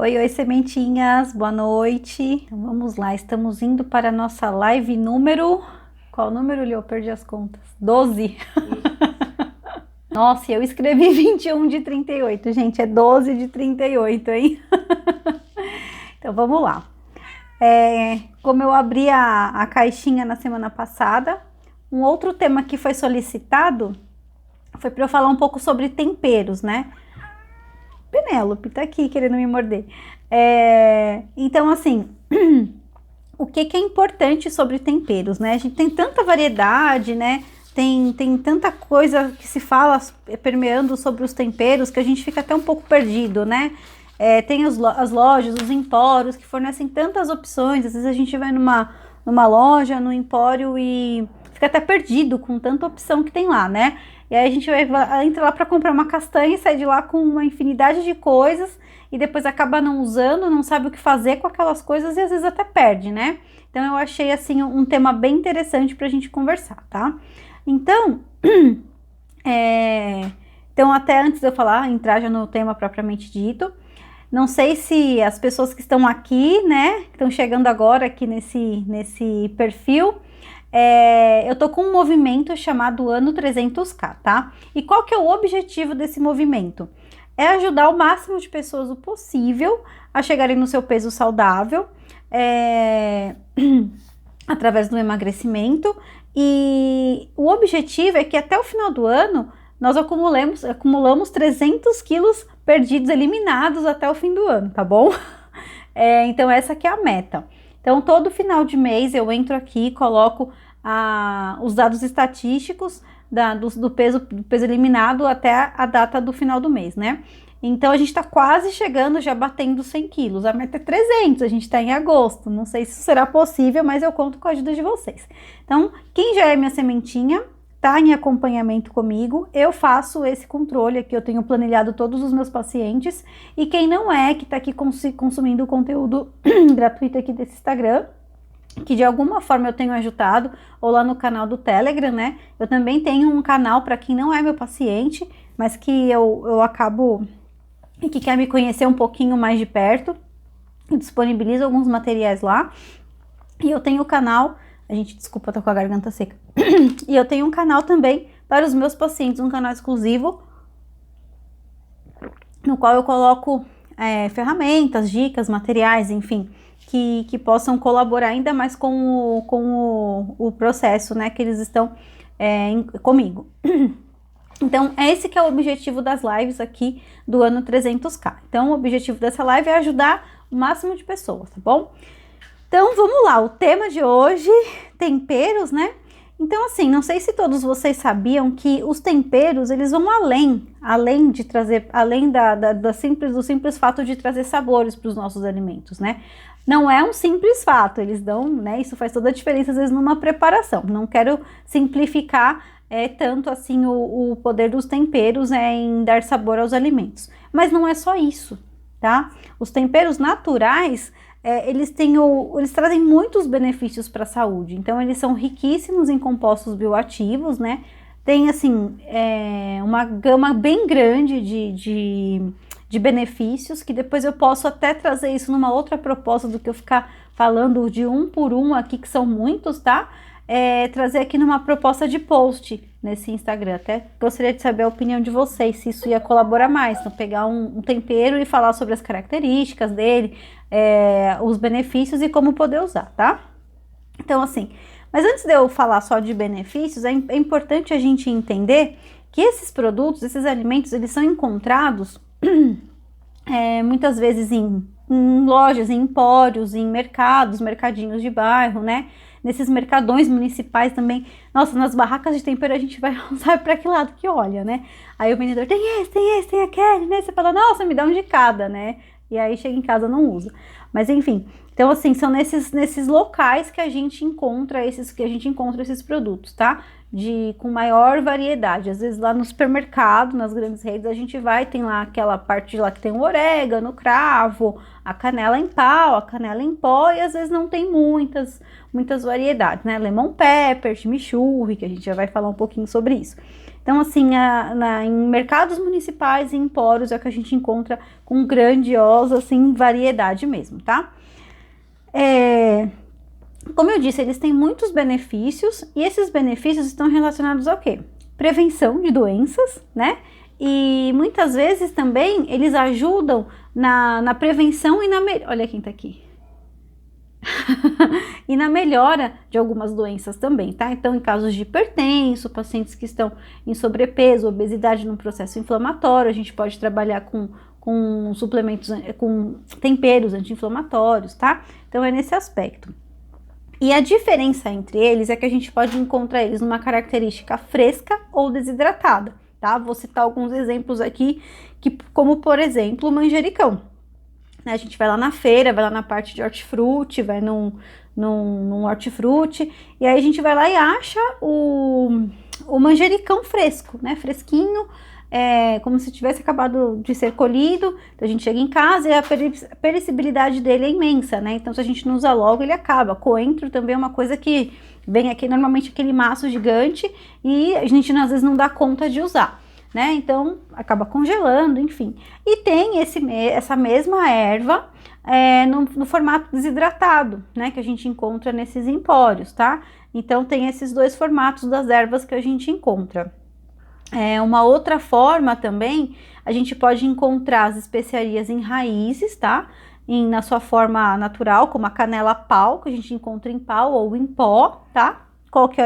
Oi, oi, sementinhas, boa noite. Então vamos lá, estamos indo para a nossa live número. Qual número, Lê? Eu perdi as contas. 12. Nossa, eu escrevi 21 de 38, gente, é 12 de 38, hein? Então vamos lá. Como eu abri a caixinha na semana passada, um outro tema que foi solicitado foi para eu falar um pouco sobre temperos, né? Penélope tá aqui querendo me morder. Então, assim, o que é importante sobre temperos, né? A gente tem tanta variedade, né? Tem tanta coisa que se fala permeando sobre os temperos que a gente fica até um pouco perdido, né? Tem as lojas, os empórios que fornecem tantas opções. Às vezes a gente vai numa loja, no empório e fica até perdido com tanta opção que tem lá, né? E aí a gente entra lá para comprar uma castanha e sai de lá com uma infinidade de coisas e depois acaba não usando, não sabe o que fazer com aquelas coisas e às vezes até perde, né? Então eu achei assim um tema bem interessante para a gente conversar, tá? Então, então até antes de eu entrar já no tema propriamente dito, não sei se as pessoas que estão aqui, né, que estão chegando agora aqui nesse perfil, eu tô com um movimento chamado Ano 300K, tá? E qual que é o objetivo desse movimento? É ajudar o máximo de pessoas o possível a chegarem no seu peso saudável, através do emagrecimento, e o objetivo é que até o final do ano nós acumulamos 300 quilos perdidos, eliminados até o fim do ano, tá bom? Então essa que é a meta. Então todo final de mês eu entro aqui e coloco os dados estatísticos do peso eliminado até a data do final do mês, né? Então a gente tá quase chegando, já batendo 100 quilos, a meta é 300, a gente tá em agosto, não sei se isso será possível, mas eu conto com a ajuda de vocês. Então quem já é minha sementinha, tá em acompanhamento comigo, eu faço esse controle aqui, eu tenho planilhado todos os meus pacientes, e quem não é, que tá aqui consumindo o conteúdo gratuito aqui desse Instagram, que de alguma forma eu tenho ajudado, ou lá no canal do Telegram, né? Eu também tenho um canal para quem não é meu paciente, mas que eu acabo e que quer me conhecer um pouquinho mais de perto. Eu disponibilizo alguns materiais lá. E eu tenho o canal, desculpa, eu tô com a garganta seca. E eu tenho um canal também para os meus pacientes, um canal exclusivo, no qual eu coloco ferramentas, dicas, materiais, enfim, que possam colaborar ainda mais com o processo, né, que eles estão comigo. Então, esse que é o objetivo das lives aqui do ano 300K. Então, o objetivo dessa live é ajudar o máximo de pessoas, tá bom? Então, vamos lá, o tema de hoje, temperos, né? Então, assim, não sei se todos vocês sabiam que os temperos, eles vão além de trazer, além do simples fato de trazer sabores para os nossos alimentos, né? Não é um simples fato, eles dão, né? Isso faz toda a diferença, às vezes, numa preparação. Não quero simplificar tanto assim o poder dos temperos em dar sabor aos alimentos. Mas não é só isso, tá? Os temperos naturais, eles trazem muitos benefícios para a saúde. Então, eles são riquíssimos em compostos bioativos, né? Tem, assim, uma gama bem grande de benefícios, que depois eu posso até trazer isso numa outra proposta do que eu ficar falando de um por um aqui, que são muitos, tá? Trazer aqui numa proposta de post nesse Instagram. Até gostaria de saber a opinião de vocês, se isso ia colaborar mais. Então, pegar um tempero e falar sobre as características dele, os benefícios e como poder usar, tá? Então, assim, mas antes de eu falar só de benefícios, é importante a gente entender que esses produtos, esses alimentos, eles são encontrados muitas vezes em lojas, em empórios, em mercadinhos de bairro, né? Nesses mercadões municipais também. Nossa, nas barracas de tempero a gente vai, não sabe para que lado que olha, né? Aí o vendedor tem esse, tem aquele, né? Você fala, nossa, me dá um de cada, né? E aí chega em casa não usa. Mas enfim, então assim, são nesses locais que a gente encontra esses produtos, tá? Com maior variedade. Às vezes lá no supermercado, nas grandes redes, a gente tem lá aquela parte lá que tem o orégano, o cravo, a canela em pau, a canela em pó, e às vezes não tem muitas variedades, né? Lemon pepper, chimichurri, que a gente já vai falar um pouquinho sobre isso. Então, assim, em mercados municipais e empórios é que a gente encontra com grandiosa, assim, variedade mesmo, tá? Como eu disse, eles têm muitos benefícios e esses benefícios estão relacionados ao quê? Prevenção de doenças, né? E muitas vezes também eles ajudam na prevenção e olha quem tá aqui. E na melhora de algumas doenças também, tá? Então, em casos de hipertenso, pacientes que estão em sobrepeso, obesidade no processo inflamatório, a gente pode trabalhar com suplementos, com temperos anti-inflamatórios, tá? Então, é nesse aspecto. E a diferença entre eles é que a gente pode encontrar eles numa característica fresca ou desidratada, tá? Vou citar alguns exemplos aqui, como por exemplo o manjericão. A gente vai lá na feira, vai lá na parte de hortifruti, vai num hortifruti, e aí a gente vai lá e acha o manjericão fresco, né? Fresquinho, como se tivesse acabado de ser colhido. Então a gente chega em casa e a perecibilidade dele é imensa, né? Então se a gente não usa logo, ele acaba. Coentro também é uma coisa que vem aqui, normalmente aquele maço gigante, e a gente às vezes não dá conta de usar, né? Então acaba congelando, enfim. E tem essa mesma erva no formato desidratado, né? Que a gente encontra nesses empórios, tá? Então tem esses dois formatos das ervas que a gente encontra. Uma outra forma também, a gente pode encontrar as especiarias em raízes, tá? Na sua forma natural, como a canela pau, que a gente encontra em pau ou em pó, tá? Qual que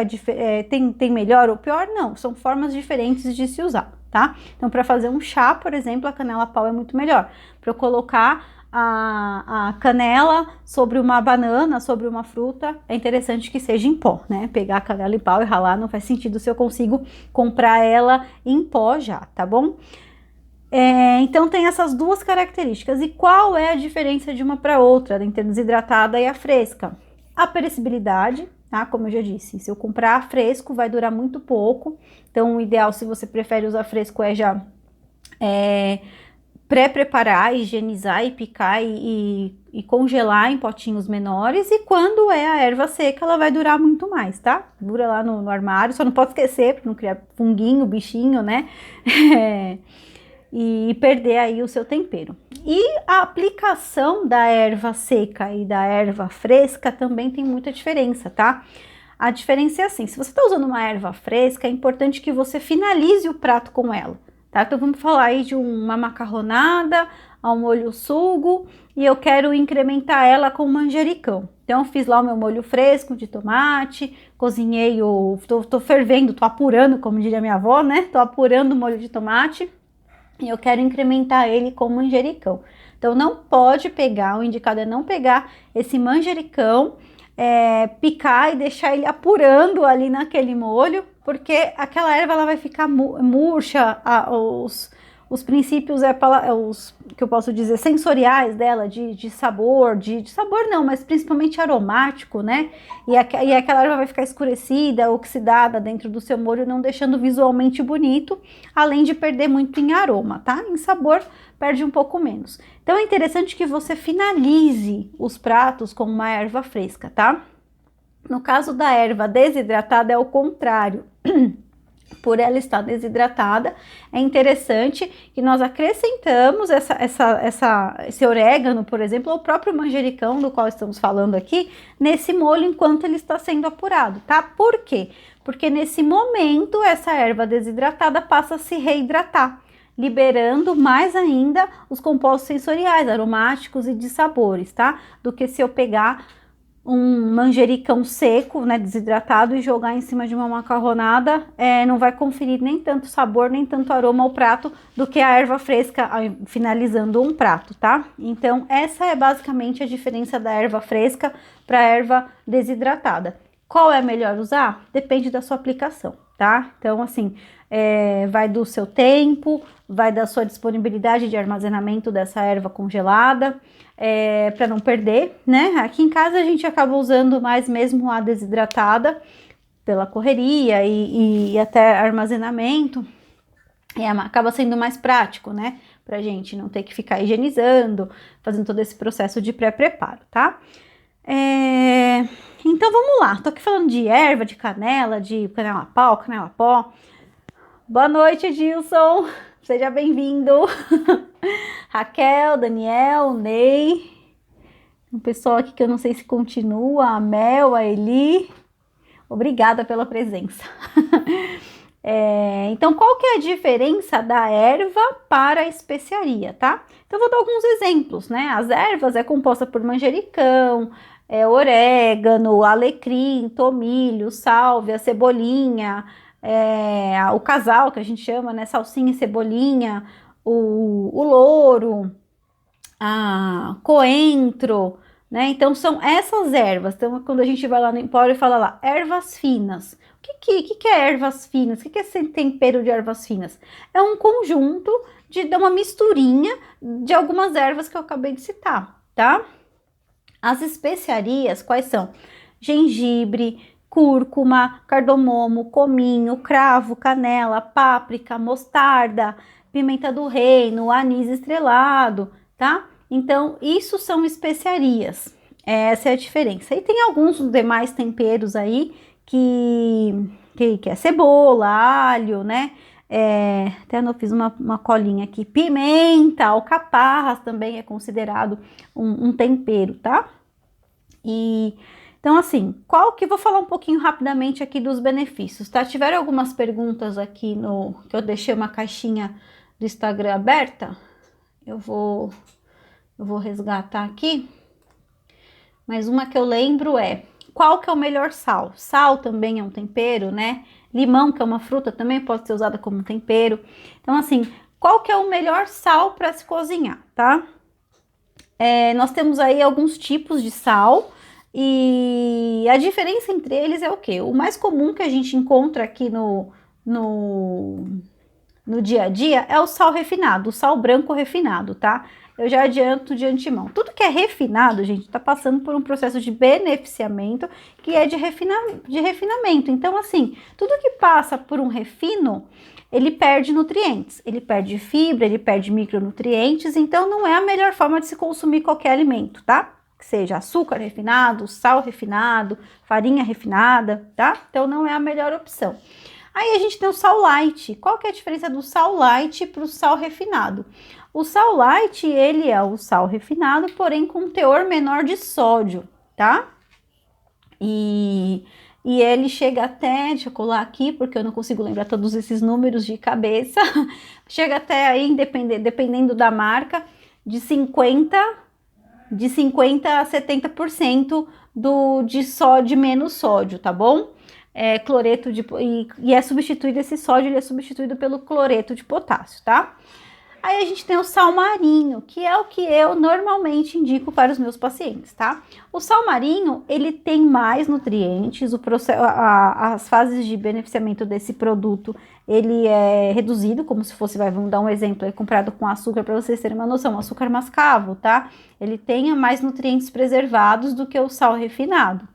tem melhor ou pior? Não, são formas diferentes de se usar, tá? Então, para fazer um chá, por exemplo, a canela pau é muito melhor. Para eu colocar a canela sobre uma banana, sobre uma fruta, é interessante que seja em pó, né? Pegar a canela em pau e ralar não faz sentido se eu consigo comprar ela em pó já, tá bom? Então tem essas duas características. E qual é a diferença de uma para outra, entre a desidratada e a fresca? A perecibilidade, tá? Como eu já disse, se eu comprar fresco vai durar muito pouco. Então o ideal, se você prefere usar fresco, é já pré-preparar, higienizar e picar e congelar em potinhos menores. E quando é a erva seca, ela vai durar muito mais, tá? Dura lá no armário, só não pode esquecer para não criar funguinho, bichinho, né? E perder aí o seu tempero. E a aplicação da erva seca e da erva fresca também tem muita diferença, tá? A diferença é assim, se você está usando uma erva fresca, é importante que você finalize o prato com ela, tá? Então vamos falar aí de uma macarronada ao molho sugo e eu quero incrementar ela com manjericão. Então eu fiz lá o meu molho fresco de tomate, cozinhei, tô fervendo, tô apurando, como diria minha avó, né? Tô apurando o molho de tomate. E eu quero incrementar ele com manjericão. Então não pode pegar, o indicado é não pegar esse manjericão, picar e deixar ele apurando ali naquele molho, porque aquela erva ela vai ficar murcha, os princípios os que eu posso dizer sensoriais dela, de sabor, de sabor não, mas principalmente aromático, né? E aquela erva vai ficar escurecida, oxidada dentro do seu molho, não deixando visualmente bonito, além de perder muito em aroma, tá? Em sabor perde um pouco menos. Então é interessante que você finalize os pratos com uma erva fresca, tá? No caso da erva desidratada é o contrário. Por ela estar desidratada, é interessante que nós acrescentamos esse orégano, por exemplo, ou o próprio manjericão, do qual estamos falando aqui, nesse molho enquanto ele está sendo apurado, tá? Por quê? Porque nesse momento essa erva desidratada passa a se reidratar, liberando mais ainda os compostos sensoriais, aromáticos e de sabores, tá? Do que se eu pegar um manjericão seco, né, desidratado, e jogar em cima de uma macarronada, não vai conferir nem tanto sabor, nem tanto aroma ao prato, do que a erva fresca finalizando um prato, tá? Então, essa é basicamente a diferença da erva fresca para a erva desidratada. Qual é melhor usar? Depende da sua aplicação, tá? Então, assim, vai do seu tempo, vai da sua disponibilidade de armazenamento dessa erva congelada, para não perder, né? Aqui em casa a gente acaba usando mais mesmo a desidratada pela correria e até armazenamento, e acaba sendo mais prático, né? Pra gente não ter que ficar higienizando, fazendo todo esse processo de pré-preparo, tá? Então vamos lá, tô aqui falando de erva, de canela pau, canela pó. Boa noite, Gilson. Seja bem-vindo. Raquel, Daniel, Ney. Um pessoal aqui que eu não sei se continua. A Mel, a Eli. Obrigada pela presença. Então, qual que é a diferença da erva para a especiaria, tá? Então, eu vou dar alguns exemplos, né? As ervas é composta por manjericão, orégano, alecrim, tomilho, sálvia, cebolinha, o casal que a gente chama, né? Salsinha e cebolinha, o louro, coentro, né? Então, são essas ervas. Então, quando a gente vai lá no Empório e fala lá, ervas finas. O que é ervas finas? O que é esse tempero de ervas finas? É um conjunto de uma misturinha de algumas ervas que eu acabei de citar, tá? As especiarias, quais são? Gengibre, cúrcuma, cardamomo, cominho, cravo, canela, páprica, mostarda, pimenta do reino, anis estrelado, tá? Então, isso são especiarias. Essa é a diferença. E tem alguns demais temperos aí que é cebola, alho, né? Até eu fiz uma colinha aqui. Pimenta, alcaparras também é considerado um tempero, tá? Então, assim, vou falar um pouquinho rapidamente aqui dos benefícios, tá? Tiveram algumas perguntas aqui que eu deixei uma caixinha do Instagram aberta. Eu vou resgatar aqui. Mas uma que eu lembro qual que é o melhor sal? Sal também é um tempero, né? Limão, que é uma fruta, também pode ser usada como tempero. Então, assim, qual que é o melhor sal para se cozinhar, tá? Nós temos aí alguns tipos de sal e a diferença entre eles é o quê? O mais comum que a gente encontra aqui no dia a dia é o sal refinado, o sal branco refinado, tá? Eu já adianto de antemão. Tudo que é refinado, gente, tá passando por um processo de beneficiamento que é de refinamento. Então, assim, tudo que passa por um refino, ele perde nutrientes, ele perde fibra, ele perde micronutrientes, então não é a melhor forma de se consumir qualquer alimento, tá? Que seja açúcar refinado, sal refinado, farinha refinada, tá? Então não é a melhor opção. Aí a gente tem o sal light. Qual que é a diferença do sal light para o sal refinado? O sal light, ele é o sal refinado, porém com um teor menor de sódio, tá? E ele chega até, deixa eu colar aqui, porque eu não consigo lembrar todos esses números de cabeça, chega até aí, dependendo da marca, de 50 a 70% de menos sódio, tá bom? Cloreto e é substituído, esse sódio ele é substituído pelo cloreto de potássio, tá? Aí a gente tem o sal marinho, que é o que eu normalmente indico para os meus pacientes, tá? O sal marinho, ele tem mais nutrientes, as fases de beneficiamento desse produto, ele é reduzido, como se fosse, vamos dar um exemplo, comparado com açúcar, para vocês terem uma noção, açúcar mascavo, tá? Ele tem mais nutrientes preservados do que o sal refinado.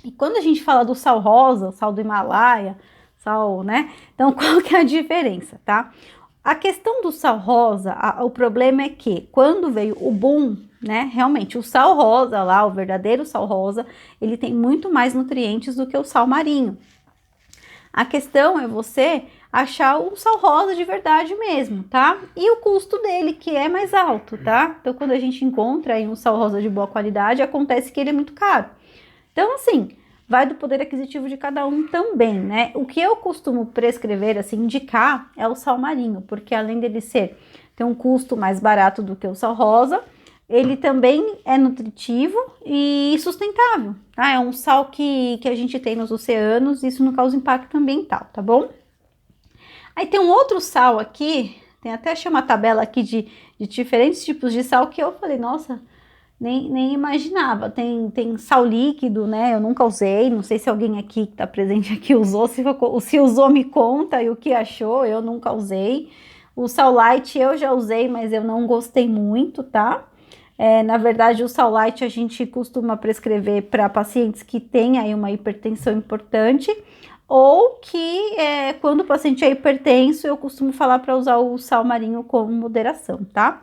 E quando a gente fala do sal rosa, sal do Himalaia, sal, né? Então, qual que é a diferença, tá? A questão do sal rosa, o problema é que quando veio o boom, né? Realmente, o sal rosa lá, o verdadeiro sal rosa, ele tem muito mais nutrientes do que o sal marinho. A questão é você achar o sal rosa de verdade mesmo, tá? E o custo dele, que é mais alto, tá? Então, quando a gente encontra aí um sal rosa de boa qualidade, acontece que ele é muito caro. Então, assim, vai do poder aquisitivo de cada um também, né? O que eu costumo prescrever, assim, indicar é o sal marinho, porque além dele ter um custo mais barato do que o sal rosa, ele também é nutritivo e sustentável, tá? É um sal que a gente tem nos oceanos e isso não causa impacto ambiental, tá bom? Aí tem um outro sal aqui, tem até uma tabela aqui de diferentes tipos de sal que eu falei, nossa, nem imaginava. Tem sal líquido, né? Eu nunca usei, não sei se alguém aqui que tá presente aqui usou, se usou me conta e o que achou, eu nunca usei. O sal light eu já usei, mas eu não gostei muito, tá? Na verdade, o sal light a gente costuma prescrever para pacientes que têm aí uma hipertensão importante, ou que quando o paciente é hipertenso, eu costumo falar para usar o sal marinho com moderação, tá?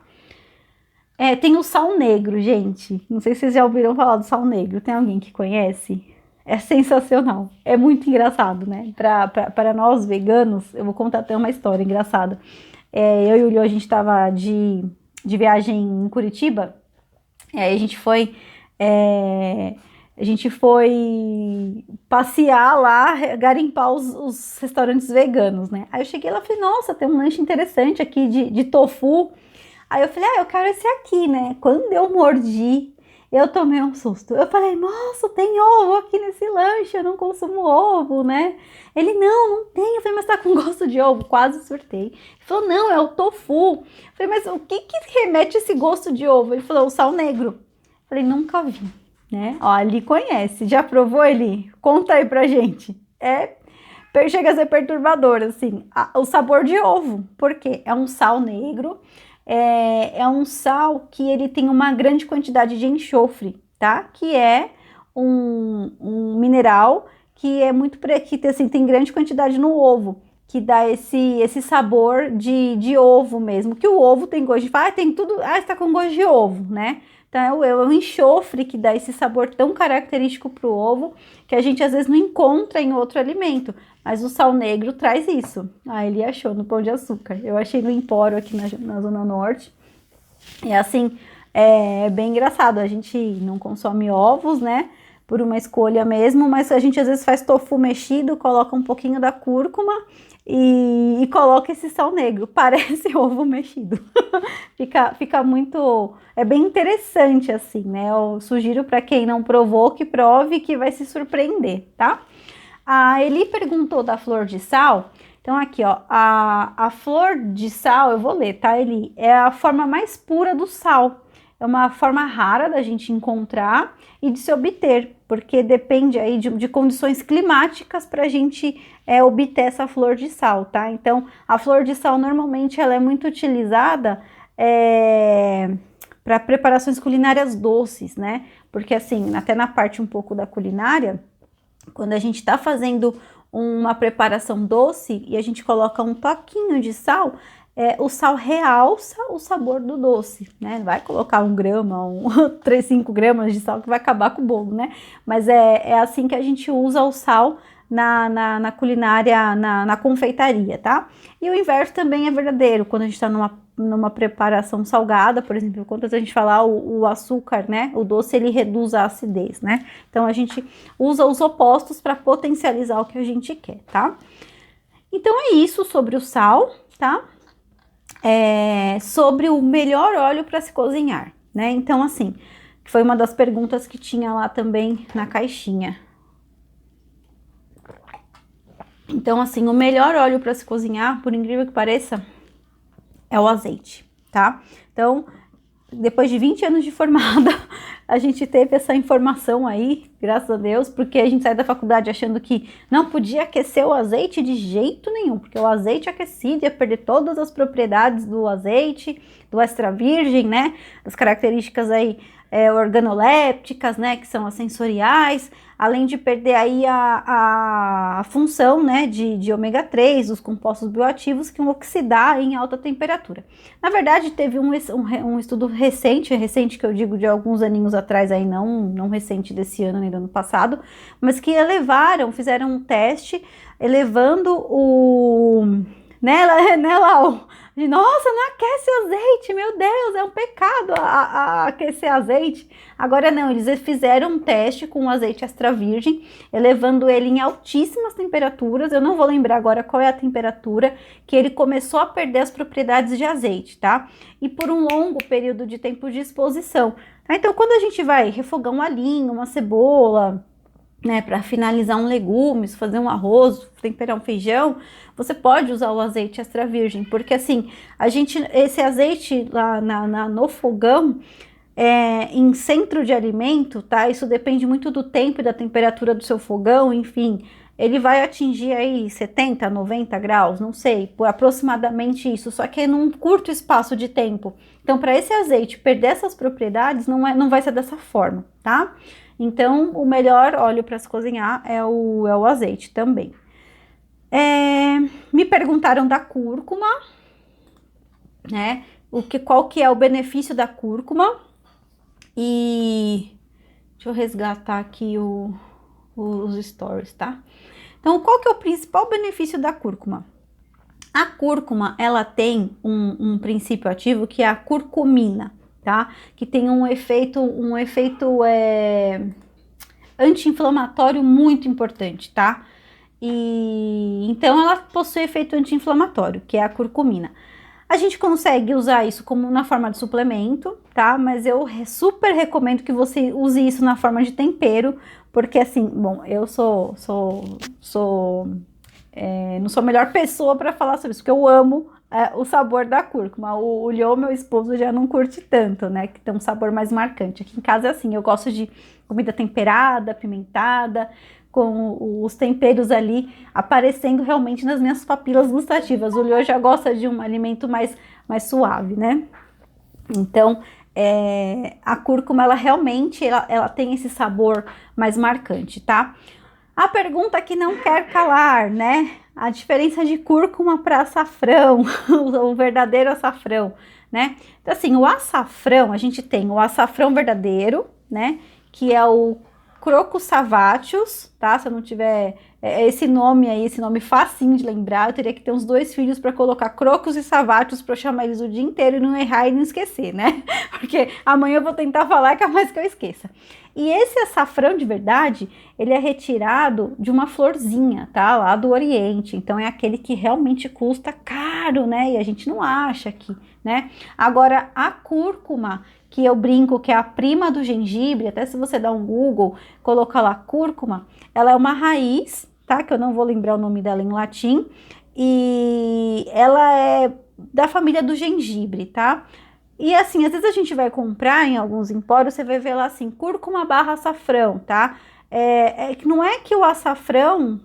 Tem o sal negro, gente. Não sei se vocês já ouviram falar do sal negro. Tem alguém que conhece? é sensacional, é muito engraçado, né? Para nós veganos, eu vou contar até uma história engraçada. Eu e o Leo, a gente tava de viagem em Curitiba, e aí a gente foi passear lá, garimpar os restaurantes veganos, né? Aí eu cheguei lá e falei, nossa, tem um lanche interessante aqui de tofu. Aí eu falei, eu quero esse aqui, né? Quando eu mordi, eu tomei um susto. Eu falei, nossa, tem ovo aqui nesse lanche, eu não consumo ovo, né? Ele, não tem. Eu falei, mas tá com gosto de ovo? Quase surtei. Ele falou, não, é o tofu. Eu falei, mas o que remete esse gosto de ovo? Ele falou, o sal negro. Eu falei, nunca vi, né? Ó, ele conhece. Já provou, Eli? Conta aí pra gente. Chega a ser perturbador, assim, o sabor de ovo, porque é um sal negro, é um sal que ele tem uma grande quantidade de enxofre, tá? Que é um mineral que é muito, que assim, tem grande quantidade no ovo, que dá esse sabor de ovo mesmo, que o ovo tem gosto de, tem tudo, está com gosto de ovo, né? Então é o enxofre que dá esse sabor tão característico para o ovo, que a gente às vezes não encontra em outro alimento, mas o sal negro traz isso. Ele achou no Pão de Açúcar, eu achei no Empório aqui na Zona Norte, e assim, é bem engraçado, a gente não consome ovos, né, por uma escolha mesmo, mas a gente às vezes faz tofu mexido, coloca um pouquinho da cúrcuma e coloca esse sal negro, parece ovo mexido. fica muito, é bem interessante assim, né? Eu sugiro para quem não provou que prove, que vai se surpreender, tá? A Eli perguntou da flor de sal. Então aqui, ó, a flor de sal, eu vou ler, tá, Eli? É a forma mais pura do sal. É uma forma rara da gente encontrar e de se obter, porque depende aí de condições climáticas para a gente obter essa flor de sal, tá? Então, a flor de sal normalmente ela é muito utilizada para preparações culinárias doces, né? Porque assim, até na parte um pouco da culinária, quando a gente está fazendo uma preparação doce e a gente coloca um toquinho de sal, o sal realça o sabor do doce, né? Vai colocar 1 grama, 5 gramas de sal que vai acabar com o bolo, né? Mas é assim que a gente usa o sal na culinária, na confeitaria, tá? E o inverso também é verdadeiro, quando a gente está numa preparação salgada, por exemplo, quando a gente falar o açúcar, né? O doce, ele reduz a acidez, né? Então, a gente usa os opostos para potencializar o que a gente quer, tá? Então, é isso sobre o sal, tá? Sobre o melhor óleo para se cozinhar, né? Então, assim, foi uma das perguntas que tinha lá também na caixinha. Então, assim, o melhor óleo para se cozinhar, por incrível que pareça, é o azeite, tá? Então, depois de 20 anos de formada, a gente teve essa informação aí, graças a Deus, porque a gente sai da faculdade achando que não podia aquecer o azeite de jeito nenhum, porque o azeite aquecido ia perder todas as propriedades do azeite, do extra virgem, né? As características aí organolépticas, né? Que são as sensoriais, além de perder aí a função, né, de ômega 3, dos compostos bioativos que vão oxidar em alta temperatura. Na verdade, teve um estudo recente que eu digo de alguns aninhos atrás, aí não recente desse ano nem do ano passado, mas que fizeram um teste elevando né, Lau? Nossa, não aquece o azeite, meu Deus, é um pecado aquecer azeite. Agora não, eles fizeram um teste com o azeite extra virgem, elevando ele em altíssimas temperaturas. Eu não vou lembrar agora qual é a temperatura que ele começou a perder as propriedades de azeite, tá? E por um longo período de tempo de exposição. Tá? Então, quando a gente vai refogar um alhinho, uma cebola, né, para finalizar um legumes, fazer um arroz, temperar um feijão, você pode usar o azeite extra virgem, porque assim, esse azeite lá no fogão, em centro de alimento, tá? Isso depende muito do tempo e da temperatura do seu fogão, enfim, ele vai atingir aí 70, 90 graus, não sei, por aproximadamente isso, só que é num curto espaço de tempo. Então, para esse azeite perder essas propriedades, não vai ser dessa forma, tá? Então, o melhor óleo para se cozinhar é o azeite também. Me perguntaram da cúrcuma, né? Qual que é o benefício da cúrcuma? E deixa eu resgatar aqui o os stories, tá? Então, qual que é o principal benefício da cúrcuma? A cúrcuma, ela tem um princípio ativo que é a curcumina, tá? Que tem um efeito anti-inflamatório muito importante, tá? E então ela possui efeito anti-inflamatório, que é a curcumina. A gente consegue usar isso como na forma de suplemento, tá? Mas eu super recomendo que você use isso na forma de tempero, porque assim, bom, eu não sou a melhor pessoa para falar sobre isso, porque eu amo o sabor da cúrcuma. O Lyo, meu esposo, já não curte tanto, né? Que tem um sabor mais marcante. Aqui em casa é assim, eu gosto de comida temperada, apimentada, com os temperos ali aparecendo realmente nas minhas papilas gustativas. O Lyo já gosta de um alimento mais suave, né? Então, a cúrcuma, ela realmente ela tem esse sabor mais marcante, tá? A pergunta que não quer calar, né? A diferença de cúrcuma para açafrão, o verdadeiro açafrão, né? Então, assim, o açafrão, a gente tem o açafrão verdadeiro, né? Que é o Crocus savatius, tá? Se eu não tiver esse nome aí, esse nome facinho de lembrar, eu teria que ter uns 2 filhos para colocar Crocus e savatius para chamar eles o dia inteiro e não errar e não esquecer, né? Porque amanhã eu vou tentar falar, que é mais que eu esqueça. E esse açafrão de verdade, ele é retirado de uma florzinha, tá? Lá do Oriente. Então é aquele que realmente custa caro, né? E a gente não acha aqui, né? Agora, a cúrcuma, que eu brinco que é a prima do gengibre, até se você dá um Google, colocar lá cúrcuma, ela é uma raiz, tá? Que eu não vou lembrar o nome dela em latim, e ela é da família do gengibre, tá? E assim, às vezes a gente vai comprar em alguns empórios, você vai ver lá assim, cúrcuma barra açafrão, tá? Que não é que o açafrão,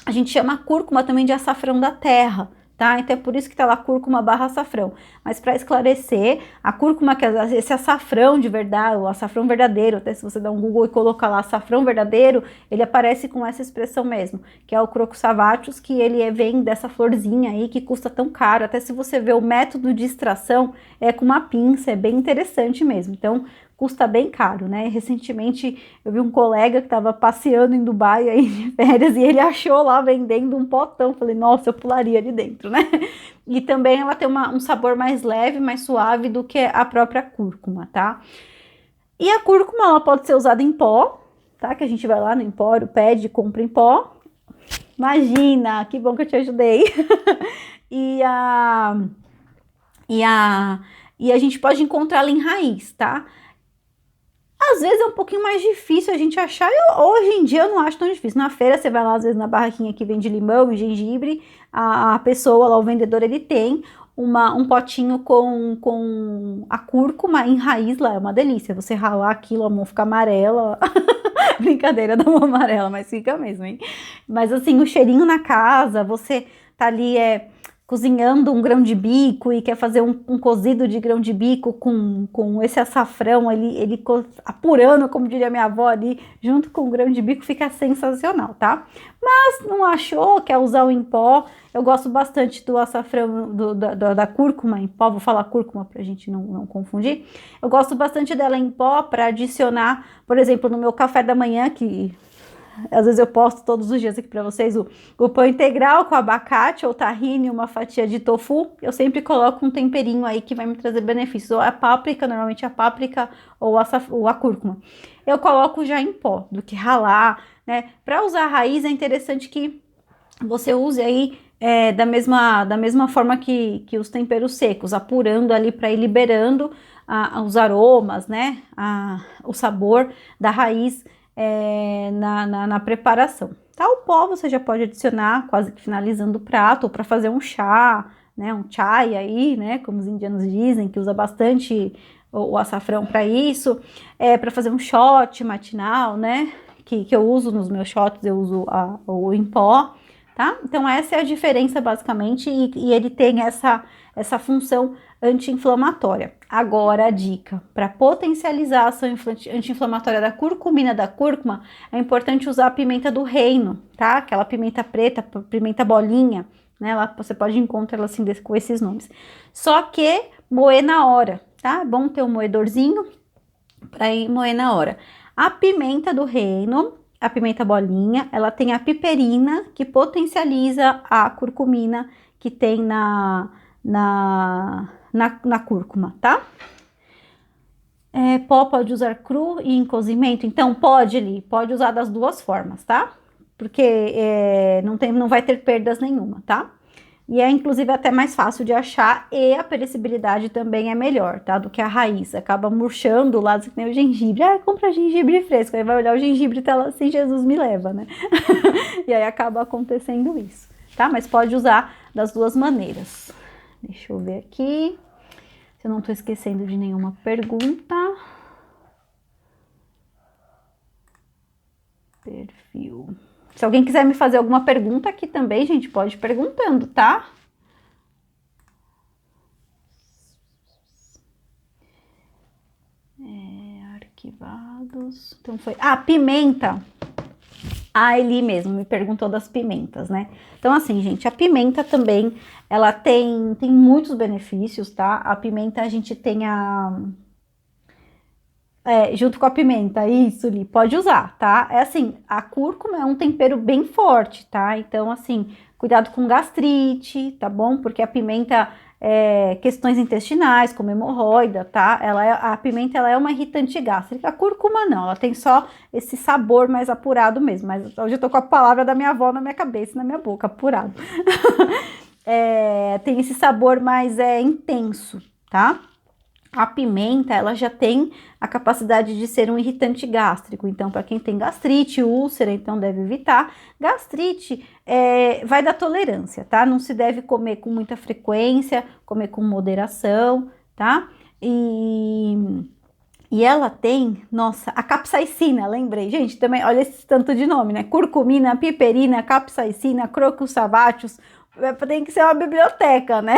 a gente chama a cúrcuma também de açafrão da terra, tá? Então é por isso que tá lá cúrcuma barra açafrão. Mas para esclarecer, a cúrcuma, que é esse açafrão de verdade, o açafrão verdadeiro, até se você dá um Google e colocar lá açafrão verdadeiro, ele aparece com essa expressão mesmo, que é o Crocus savatius, que ele vem dessa florzinha aí que custa tão caro. Até se você ver o método de extração, é com uma pinça, é bem interessante mesmo. Então, custa bem caro, né? Recentemente eu vi um colega que estava passeando em Dubai aí de férias e ele achou lá vendendo um potão. Falei, nossa, eu pularia ali dentro, né? E também ela tem um sabor mais leve, mais suave do que a própria cúrcuma, tá? E a cúrcuma, ela pode ser usada em pó, tá? Que a gente vai lá no empório, pede, compra em pó. Imagina, que bom que eu te ajudei. E a gente pode encontrá-la em raiz, tá? Às vezes é um pouquinho mais difícil a gente achar. Hoje em dia eu não acho tão difícil. Na feira você vai lá, às vezes na barraquinha que vende limão e gengibre, a pessoa lá, o vendedor, ele tem um potinho com a cúrcuma em raiz lá. É uma delícia. Você ralar aquilo, a mão fica amarela. Brincadeira da mão amarela, mas fica mesmo, hein? Mas assim, o cheirinho na casa, você tá ali cozinhando um grão de bico e quer fazer um cozido de grão de bico com esse açafrão ele apurando, como diria minha avó ali, junto com o grão de bico, fica sensacional, tá? Mas não achou, quer usar o em pó, eu gosto bastante do açafrão, da cúrcuma em pó, vou falar cúrcuma pra gente não confundir, eu gosto bastante dela em pó para adicionar, por exemplo, no meu café da manhã, que às vezes eu posto todos os dias aqui para vocês o pão integral com abacate ou tahine, uma fatia de tofu. Eu sempre coloco um temperinho aí que vai me trazer benefícios. Ou a páprica, normalmente a páprica ou a cúrcuma. Eu coloco já em pó, do que ralar, né? Para usar a raiz é interessante que você use aí da mesma forma que os temperos secos, apurando ali para ir liberando os aromas, né? O sabor da raiz na preparação. Tá, o pó você já pode adicionar quase que finalizando o prato, ou para fazer um chá, né, um chai aí, né, como os indianos dizem, que usa bastante o açafrão para isso, para fazer um shot matinal, né, que eu uso nos meus shots, eu uso o em pó, tá? Então essa é a diferença basicamente, e ele tem essa função anti-inflamatória. Agora a dica, para potencializar a ação anti-inflamatória da curcumina da cúrcuma, é importante usar a pimenta do reino, tá? Aquela pimenta preta, pimenta bolinha, né? Lá você pode encontrar ela assim com esses nomes. Só que moer na hora, tá? É bom ter um moedorzinho para ir moer na hora. A pimenta do reino, a pimenta bolinha, ela tem a piperina, que potencializa a curcumina que tem na cúrcuma, tá? Pó pode usar cru e em cozimento, então pode usar das duas formas, tá? Porque não vai ter perdas nenhuma, tá? E inclusive até mais fácil de achar e a perecibilidade também é melhor, tá? Do que a raiz, acaba murchando lá, que nem o gengibre. Compra gengibre fresco, aí vai olhar o gengibre e tá lá assim, Jesus me leva, né? E aí acaba acontecendo isso, tá? Mas pode usar das duas maneiras. Deixa eu ver aqui, se eu não tô esquecendo de nenhuma pergunta. Perfil. Se alguém quiser me fazer alguma pergunta aqui também, gente, pode ir perguntando, tá? Arquivados. Então foi. Pimenta. Eli mesmo me perguntou das pimentas, né? Então, assim, gente, a pimenta também, ela tem muitos benefícios, tá? A pimenta, a gente tem junto com a pimenta, isso, Li, pode usar, tá? Assim, a cúrcuma é um tempero bem forte, tá? Então, assim, cuidado com gastrite, tá bom? Porque a pimenta, questões intestinais, como hemorroida, tá? A pimenta, ela é uma irritante gástrica. A cúrcuma não, ela tem só esse sabor mais apurado mesmo. Mas hoje eu tô com a palavra da minha avó na minha cabeça e na minha boca, apurado. Tem esse sabor mais intenso, tá? A pimenta, ela já tem a capacidade de ser um irritante gástrico, então para quem tem gastrite, úlcera, então deve evitar. Gastrite vai da tolerância, tá? Não se deve comer com muita frequência, comer com moderação, tá? E ela tem, nossa, a capsaicina, lembrei, gente, também, olha esse tanto de nome, né? Curcumina, piperina, capsaicina, crocus savaticus, tem que ser uma biblioteca, né?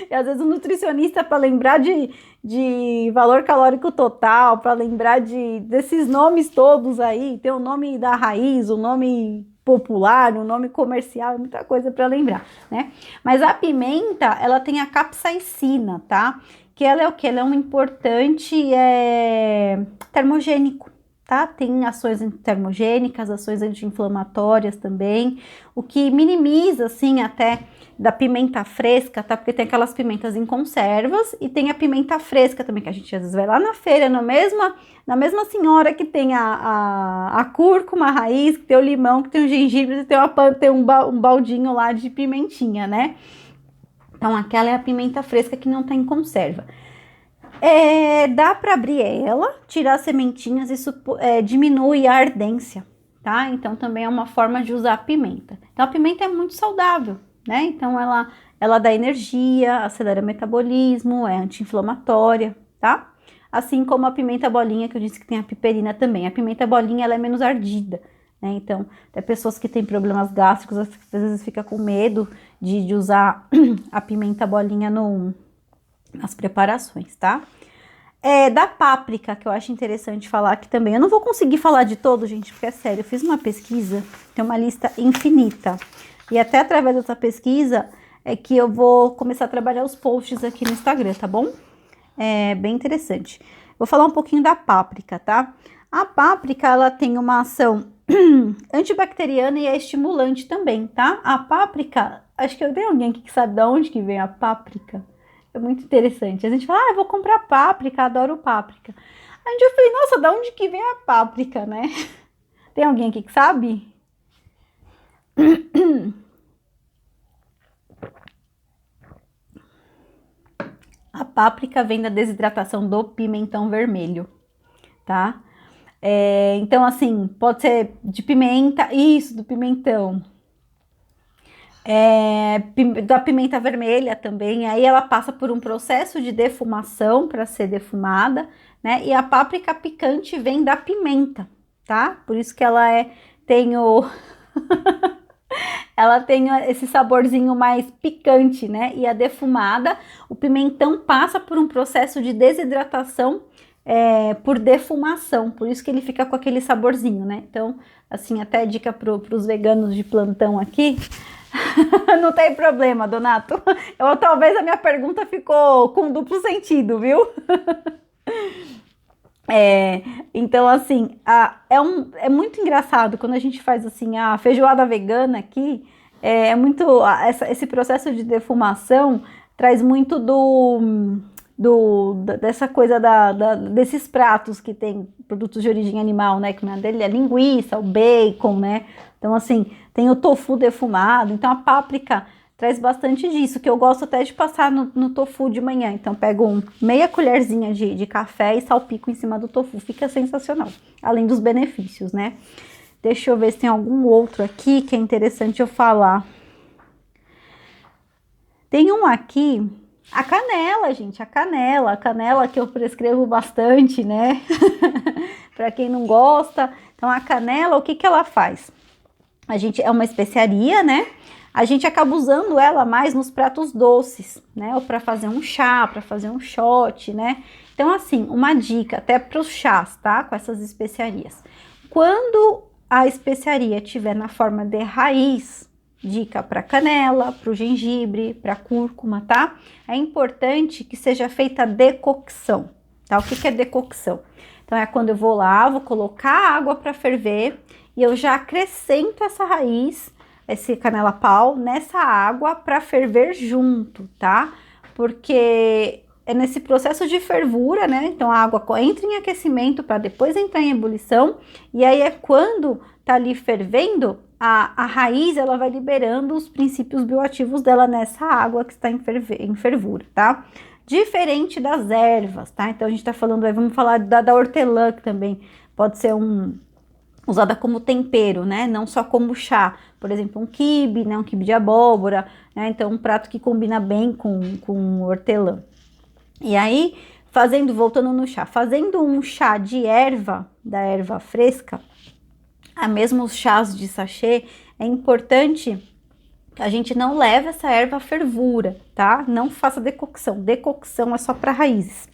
E às vezes o nutricionista, para lembrar de valor calórico total, para lembrar desses nomes todos aí, tem o nome da raiz, o nome popular, o nome comercial, muita coisa para lembrar, né? Mas a pimenta, ela tem a capsaicina, tá? Que ela é o que? Ela é um importante termogênico, tá? Tem ações termogênicas, ações anti-inflamatórias também, o que minimiza, assim, até da pimenta fresca, tá? Porque tem aquelas pimentas em conservas e tem a pimenta fresca também, que a gente às vezes vai lá na feira, na mesma senhora que tem a cúrcuma, a raiz, que tem o limão, que tem o gengibre, tem um baldinho lá de pimentinha, né? Então, aquela é a pimenta fresca que não tá em conserva. Dá para abrir ela, tirar as sementinhas, isso diminui a ardência, tá? Então, também é uma forma de usar a pimenta. Então, a pimenta é muito saudável, né? Então, ela dá energia, acelera o metabolismo, é anti-inflamatória, tá? Assim como a pimenta bolinha, que eu disse que tem a piperina também. A pimenta bolinha, ela é menos ardida, né? Então, tem pessoas que têm problemas gástricos, às vezes fica com medo de usar a pimenta bolinha nas preparações, tá? Da páprica, que eu acho interessante falar aqui também. Eu não vou conseguir falar de todo, gente, porque é sério, eu fiz uma pesquisa, tem uma lista infinita. E até através dessa pesquisa é que eu vou começar a trabalhar os posts aqui no Instagram, tá bom? É bem interessante. Vou falar um pouquinho da páprica, tá? A páprica, ela tem uma ação antibacteriana e é estimulante também, tá? A páprica, acho que eu tenho alguém aqui que sabe de onde que vem a páprica. É muito interessante. A gente fala, eu vou comprar páprica, adoro páprica. Aí eu falei, nossa, de onde que vem a páprica, né? Tem alguém aqui que sabe? A páprica vem da desidratação do pimentão vermelho, tá? Então, assim, pode ser de pimenta, isso, do pimentão. Da pimenta vermelha também, aí ela passa por um processo de defumação para ser defumada, né? E a páprica picante vem da pimenta, tá? Por isso que ela tem ela tem esse saborzinho mais picante, né? E a defumada, o pimentão passa por um processo de desidratação por defumação, por isso que ele fica com aquele saborzinho, né? Então, assim, até dica para os veganos de plantão aqui, não tem problema, Donato. Talvez a minha pergunta ficou com duplo sentido, viu? Então, assim, é muito engraçado quando a gente faz assim a feijoada vegana aqui. Esse processo de defumação traz muito dessa coisa desses pratos que tem produtos de origem animal, né? Que uma dele é linguiça, o bacon, né? Então, assim, tem o tofu defumado. Então, a páprica traz bastante disso, que eu gosto até de passar no tofu de manhã. Então, pego meia colherzinha de café e salpico em cima do tofu. Fica sensacional, além dos benefícios, né? Deixa eu ver se tem algum outro aqui que é interessante eu falar. Tem um aqui, a canela, gente, a canela que eu prescrevo bastante, né? Para quem não gosta. Então, a canela, o que que ela faz? A gente é uma especiaria, né? A gente acaba usando ela mais nos pratos doces, né? Ou para fazer um chá, para fazer um shot, né? Então, assim, uma dica até para os chás, tá? Com essas especiarias. Quando a especiaria estiver na forma de raiz, dica para canela, para o gengibre, para cúrcuma, tá? É importante que seja feita a decocção, tá? O que que é decocção? Então, é quando eu vou lá, vou colocar água para ferver e eu já acrescento essa raiz, esse canela pau, nessa água para ferver junto, tá? Porque é nesse processo de fervura, né? Então a água entra em aquecimento para depois entrar em ebulição, e aí é quando tá ali fervendo, a raiz ela vai liberando os princípios bioativos dela nessa água que está em fervura, tá? Diferente das ervas, tá? Então a gente tá falando, vamos falar da hortelã, que também pode ser usada como tempero, né? Não só como chá. Por exemplo, um quibe, né? Um quibe de abóbora, né? Então, um prato que combina bem com hortelã. E aí, voltando no chá, fazendo um chá de erva, da erva fresca, mesmo os chás de sachê, é importante que a gente não leve essa erva à fervura, tá? Não faça decocção. Decocção é só para raízes.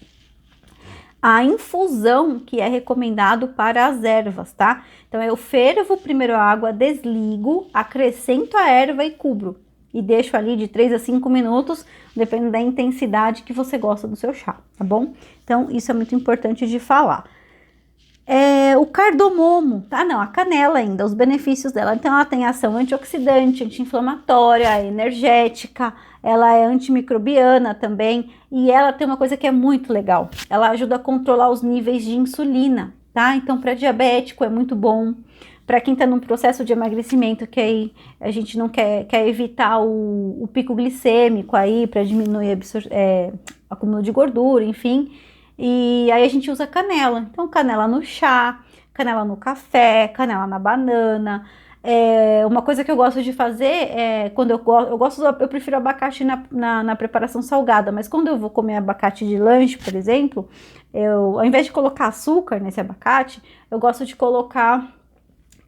A infusão que é recomendado para as ervas, tá? Então, eu fervo primeiro a água, desligo, acrescento a erva e cubro. E deixo ali de 3 a 5 minutos, dependendo da intensidade que você gosta do seu chá, tá bom? Então, isso é muito importante de falar. O cardamomo, tá? Não, a canela ainda, os benefícios dela. Então, ela tem ação antioxidante, anti-inflamatória, energética, ela é antimicrobiana também, e ela tem uma coisa que é muito legal. Ela ajuda a controlar os níveis de insulina, tá? Então, para diabético é muito bom. Para quem está num processo de emagrecimento, que aí a gente não quer evitar o pico glicêmico aí, para diminuir acúmulo de gordura, enfim. E aí a gente usa canela. Então, canela no chá, canela no café, canela na banana. Uma coisa que eu gosto de fazer é quando eu prefiro abacate na preparação salgada, mas quando eu vou comer abacate de lanche, por exemplo, ao invés de colocar açúcar nesse abacate, eu gosto de colocar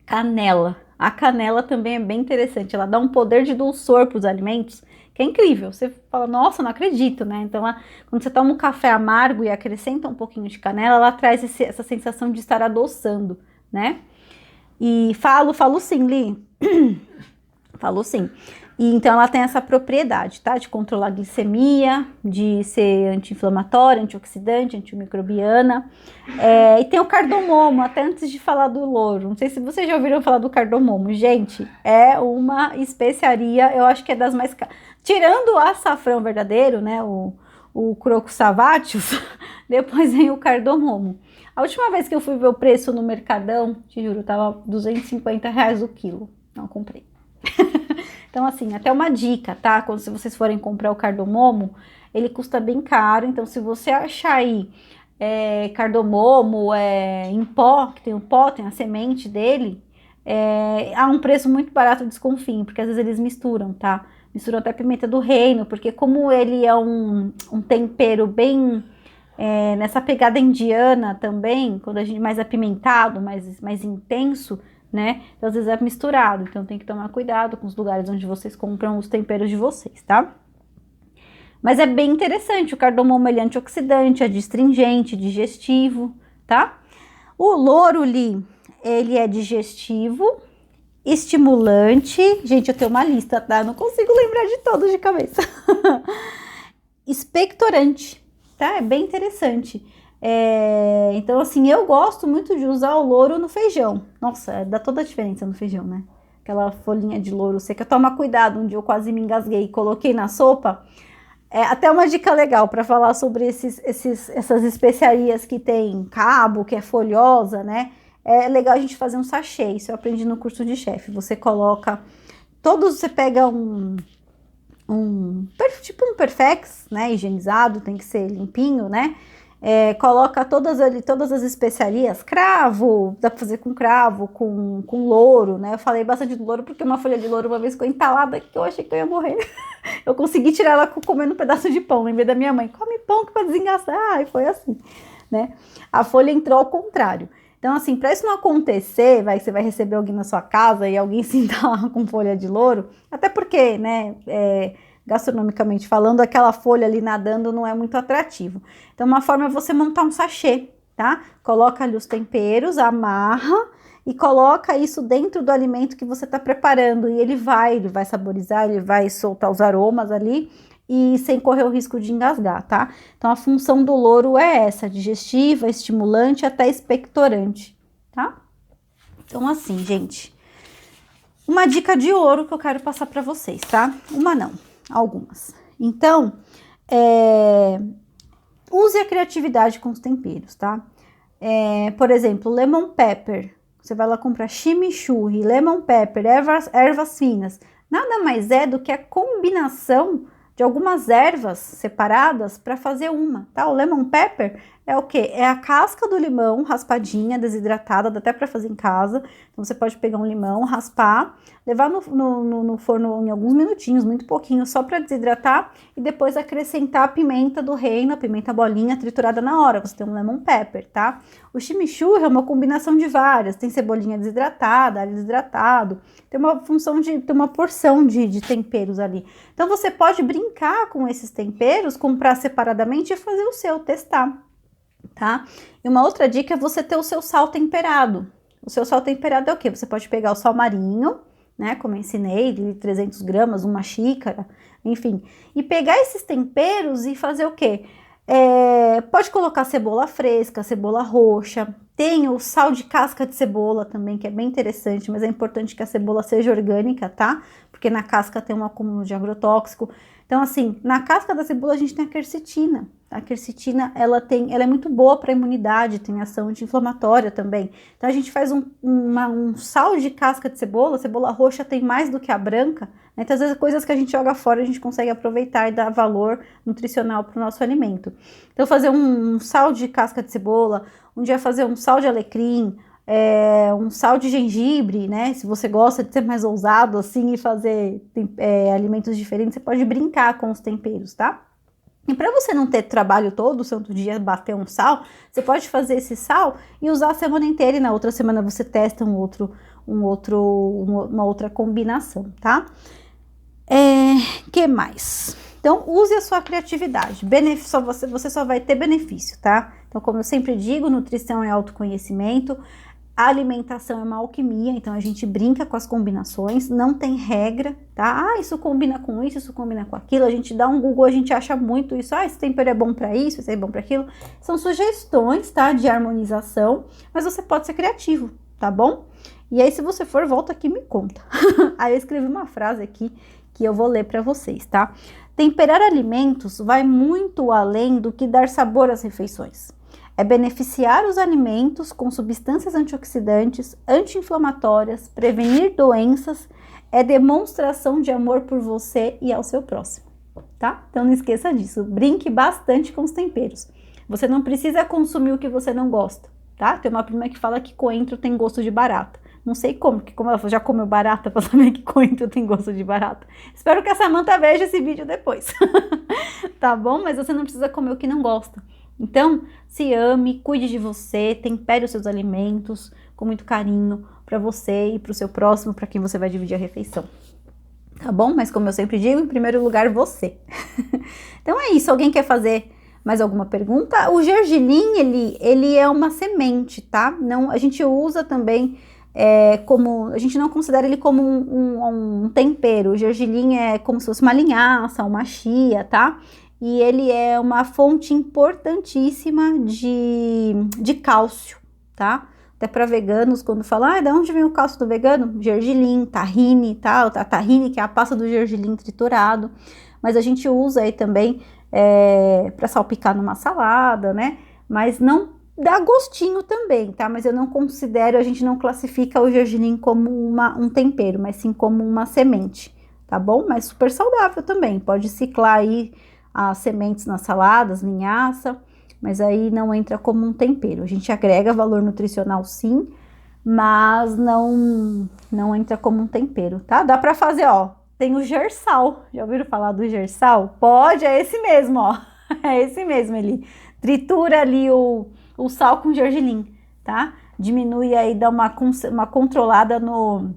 canela. A canela também é bem interessante, ela dá um poder de dulçor para os alimentos, que é incrível. Você fala, nossa, não acredito, né? Então, quando você toma um café amargo e acrescenta um pouquinho de canela, ela traz essa sensação de estar adoçando, né? E falo sim, Li. Falo sim. E então ela tem essa propriedade, tá? De controlar a glicemia, de ser anti-inflamatória, antioxidante, antimicrobiana. E tem o cardamomo, até antes de falar do louro. Não sei se vocês já ouviram falar do cardamomo. Gente, é uma especiaria, eu acho que é das mais... Tirando o açafrão verdadeiro, né? O Crocus savaticus, depois vem o cardamomo. A última vez que eu fui ver o preço no Mercadão, te juro, tava R$ 250 o quilo. Não comprei. Então, assim, até uma dica, tá? Se vocês forem comprar o cardamomo, ele custa bem caro. Então, se você achar aí cardamomo em pó, que tem o pó, tem a semente dele, há um preço muito barato, desconfiem, porque às vezes eles misturam, tá? Misturam até pimenta do reino, porque como ele é um tempero bem... nessa pegada indiana também, quando a gente mais apimentado, mais intenso, né? Então, às vezes é misturado, então tem que tomar cuidado com os lugares onde vocês compram os temperos de vocês, tá? Mas é bem interessante, o cardamomo ele é antioxidante, adstringente, digestivo, tá? O louro, Li, ele é digestivo, estimulante, gente, eu tenho uma lista, tá? Eu não consigo lembrar de todos de cabeça. Expectorante, tá? É bem interessante. Então, assim, eu gosto muito de usar o louro no feijão. Nossa, dá toda a diferença no feijão, né? Aquela folhinha de louro seca. Toma cuidado, um dia eu quase me engasguei e coloquei na sopa. Até uma dica legal para falar sobre essas especiarias que tem cabo, que é folhosa, né? É legal a gente fazer um sachê. Isso eu aprendi no curso de chefe. Você coloca você pega tipo um Perfex, né? Higienizado, tem que ser limpinho, né? Coloca todas as especiarias, cravo, dá pra fazer com cravo, com louro, né? Eu falei bastante do louro porque uma folha de louro uma vez ficou entalada que eu achei que eu ia morrer. Eu consegui tirar ela comendo um pedaço de pão, lembrei da minha mãe, come pão que pra desengasgar, e foi assim, né? A folha entrou ao contrário. Então, assim, para isso não acontecer, você vai receber alguém na sua casa e alguém se entalar com folha de louro, até porque, né, gastronomicamente falando, aquela folha ali nadando não é muito atrativo. Então, uma forma é você montar um sachê, tá? Coloca ali os temperos, amarra e coloca isso dentro do alimento que você está preparando e ele vai saborizar, ele vai soltar os aromas ali e sem correr o risco de engasgar, tá? Então, a função do louro é essa, digestiva, estimulante, até expectorante, tá? Então, assim, gente, uma dica de ouro que eu quero passar para vocês, tá? Uma não, algumas. Então, use a criatividade com os temperos, tá? Por exemplo, lemon pepper. Você vai lá comprar chimichurri, lemon pepper, ervas finas. Nada mais é do que a combinação de algumas ervas separadas para fazer uma, tá? O lemon pepper é o quê? É a casca do limão raspadinha, desidratada, dá até para fazer em casa. Então, você pode pegar um limão, raspar, levar no forno em alguns minutinhos, muito pouquinho, só para desidratar e depois acrescentar a pimenta do reino, a pimenta bolinha triturada na hora. Você tem um lemon pepper, tá? O chimichurri é uma combinação de várias. Tem cebolinha desidratada, alho desidratado. Tem uma função tem uma porção de temperos ali. Então, você pode brincar com esses temperos, comprar separadamente e fazer o seu, testar, tá? E uma outra dica é você ter o seu sal temperado. O seu sal temperado é o quê? Você pode pegar o sal marinho, né? Como eu ensinei, de 300 gramas, uma xícara, enfim. E pegar esses temperos e fazer o quê? Pode colocar cebola fresca, cebola roxa. Tem o sal de casca de cebola também, que é bem interessante, mas é importante que a cebola seja orgânica, tá? Porque na casca tem um acúmulo de agrotóxico. Então, assim, na casca da cebola a gente tem a quercetina. A quercetina, ela é muito boa para a imunidade, tem ação anti-inflamatória também. Então, a gente faz um sal de casca de cebola, a cebola roxa tem mais do que a branca, né? Então, às vezes, coisas que a gente joga fora, a gente consegue aproveitar e dar valor nutricional para o nosso alimento. Então, fazer um sal de casca de cebola, um dia fazer um sal de alecrim, um sal de gengibre, né? Se você gosta de ser mais ousado assim e fazer alimentos diferentes, você pode brincar com os temperos, tá? E para você não ter trabalho todo santo dia bater um sal, você pode fazer esse sal e usar a semana inteira e na outra semana você testa uma outra combinação, tá? Que mais? Então, use a sua criatividade. Você só vai ter benefício, tá? Então, como eu sempre digo, nutrição é autoconhecimento. A alimentação é uma alquimia, então a gente brinca com as combinações, não tem regra, tá? Isso combina com isso combina com aquilo. A gente dá um Google, a gente acha muito isso. Esse tempero é bom para isso, esse é bom para aquilo. São sugestões, tá? De harmonização, mas você pode ser criativo, tá bom? E aí, se você for, volta aqui e me conta. Aí eu escrevi uma frase aqui que eu vou ler para vocês, tá? Temperar alimentos vai muito além do que dar sabor às refeições. É beneficiar os alimentos com substâncias antioxidantes, anti-inflamatórias, prevenir doenças, é demonstração de amor por você e ao seu próximo, tá? Então não esqueça disso, brinque bastante com os temperos. Você não precisa consumir o que você não gosta, tá? Tem uma prima que fala que coentro tem gosto de barata. Não sei como, porque como ela já comeu barata pra saber que coentro tem gosto de barata. Espero que a Samantha veja esse vídeo depois, tá bom? Mas você não precisa comer o que não gosta. Então, se ame, cuide de você, tempere os seus alimentos com muito carinho para você e para o seu próximo, para quem você vai dividir a refeição. Tá bom? Mas como eu sempre digo, em primeiro lugar, você. Então é isso. Alguém quer fazer mais alguma pergunta? O gergelim, ele é uma semente, tá? Não, a gente usa também a gente não considera ele como um tempero. O gergelim é como se fosse uma linhaça, uma chia, tá? e ele é uma fonte importantíssima de cálcio, tá? Até para veganos, quando falam, de onde vem o cálcio do vegano? Gergelim, tahine, tal, a tahine, que é a pasta do gergelim triturado, mas a gente usa aí também para salpicar numa salada, né? Mas não dá gostinho também, tá? Mas eu não considero, a gente não classifica o gergelim como um tempero, mas sim como uma semente, tá bom? Mas super saudável também, pode ciclar aí as sementes nas saladas, linhaça, mas aí não entra como um tempero. A gente agrega valor nutricional sim, mas não entra como um tempero, tá? Dá pra fazer, ó, tem o gersal, já ouviram falar do gersal? Pode, é esse mesmo, ó, é esse mesmo, ele tritura ali o sal com gergelim, tá? Diminui aí, dá uma controlada no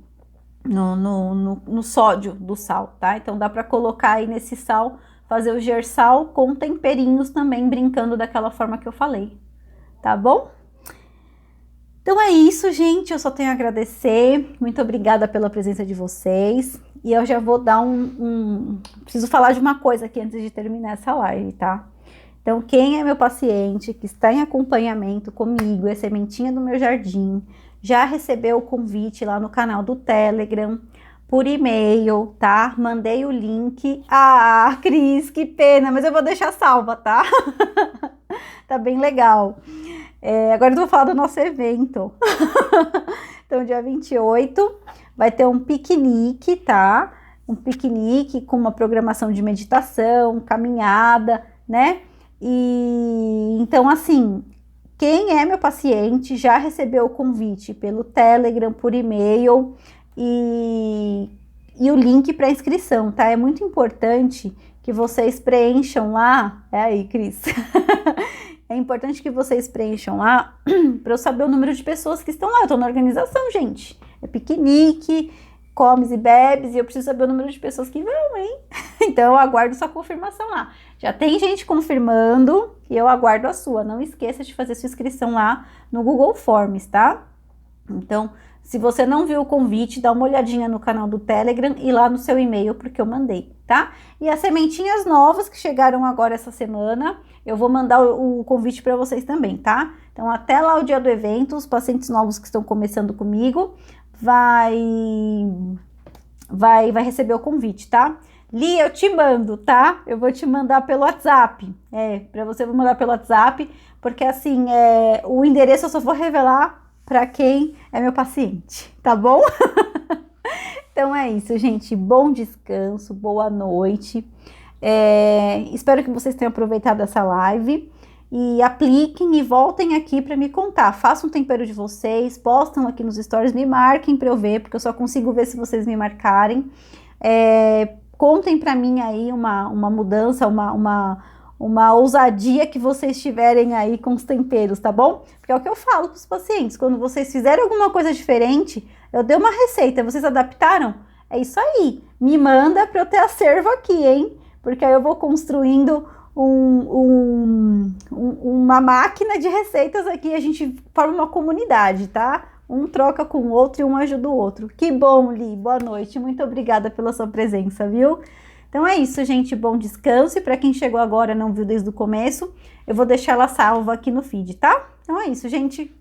sódio do sal, tá? Então dá pra colocar aí nesse sal, fazer o gersal com temperinhos também, brincando daquela forma que eu falei, tá bom? Então é isso, gente, eu só tenho a agradecer, muito obrigada pela presença de vocês, e eu já vou dar preciso falar de uma coisa aqui antes de terminar essa live, tá? Então, quem é meu paciente, que está em acompanhamento comigo, é Sementinha do Meu Jardim, já recebeu o convite lá no canal do Telegram, por e-mail, tá? Mandei o link. Ah, Cris, que pena, mas eu vou deixar salva, tá? Tá bem legal. Agora eu vou falar do nosso evento. Então, dia 28 vai ter um piquenique, tá? Um piquenique com uma programação de meditação, caminhada, né? E então, assim, quem é meu paciente já recebeu o convite pelo Telegram, por e-mail e o link para inscrição, tá? É muito importante que vocês preencham lá. É aí, Cris. É importante que vocês preencham lá para eu saber o número de pessoas que estão lá. Eu tô na organização, gente. É piquenique, comes e bebes, e eu preciso saber o número de pessoas que vão, hein? Então eu aguardo sua confirmação lá. Já tem gente confirmando e eu aguardo a sua. Não esqueça de fazer sua inscrição lá no Google Forms, tá? Então, se você não viu o convite, dá uma olhadinha no canal do Telegram e lá no seu e-mail, porque eu mandei, tá? E as sementinhas novas que chegaram agora essa semana, eu vou mandar o convite para vocês também, tá? Então, até lá o dia do evento, os pacientes novos que estão começando comigo, vai receber o convite, tá? Li, eu te mando, tá? Eu vou te mandar pelo WhatsApp. Para você eu vou mandar pelo WhatsApp, porque assim, o endereço eu só vou revelar para quem é meu paciente, tá bom? Então é isso, gente. Bom descanso, boa noite. Espero que vocês tenham aproveitado essa live. E apliquem e voltem aqui para me contar. Façam um tempero de vocês, postam aqui nos stories, me marquem para eu ver, porque eu só consigo ver se vocês me marcarem. Contem para mim aí uma mudança, uma ousadia que vocês tiverem aí com os temperos, tá bom? Porque é o que eu falo para os pacientes, quando vocês fizerem alguma coisa diferente, eu dei uma receita, vocês adaptaram? É isso aí, me manda para eu ter acervo aqui, hein? Porque aí eu vou construindo uma máquina de receitas aqui, a gente forma uma comunidade, tá? Um troca com o outro e um ajuda o outro. Que bom, Li, boa noite, muito obrigada pela sua presença, viu? Então é isso, gente, bom descanso, e para quem chegou agora e não viu desde o começo, eu vou deixar ela salva aqui no feed, tá? Então é isso, gente,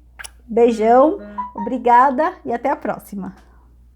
beijão, obrigada e até a próxima.